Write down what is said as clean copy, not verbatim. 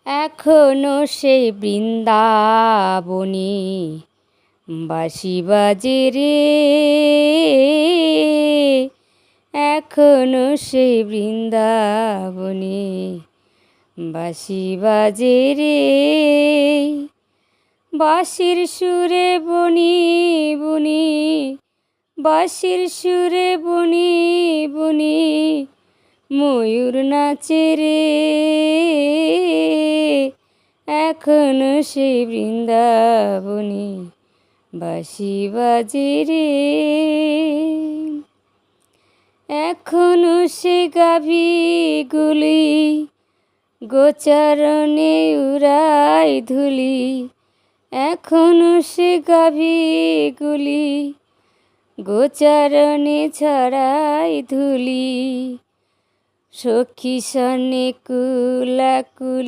এখনো সেই বৃন্দাবনে বাঁশি বাজে রে, এখনো সেই বৃন্দাবনে বাঁশি বাজে রে। বাঁশির সুরে বনি বনি, বাঁশির সুরে বনি বনি ময়ূর নাচে রে, এখনো সেই বৃন্দাবনে বাঁশি বাজে রে। এখনো সে গাভীগুলি গোচারণে উড়ায় ধুলি, এখনো সে গাভীগুলি গোচারণে ছড়ায় ধুলি। সখী সনে কুলাকুলি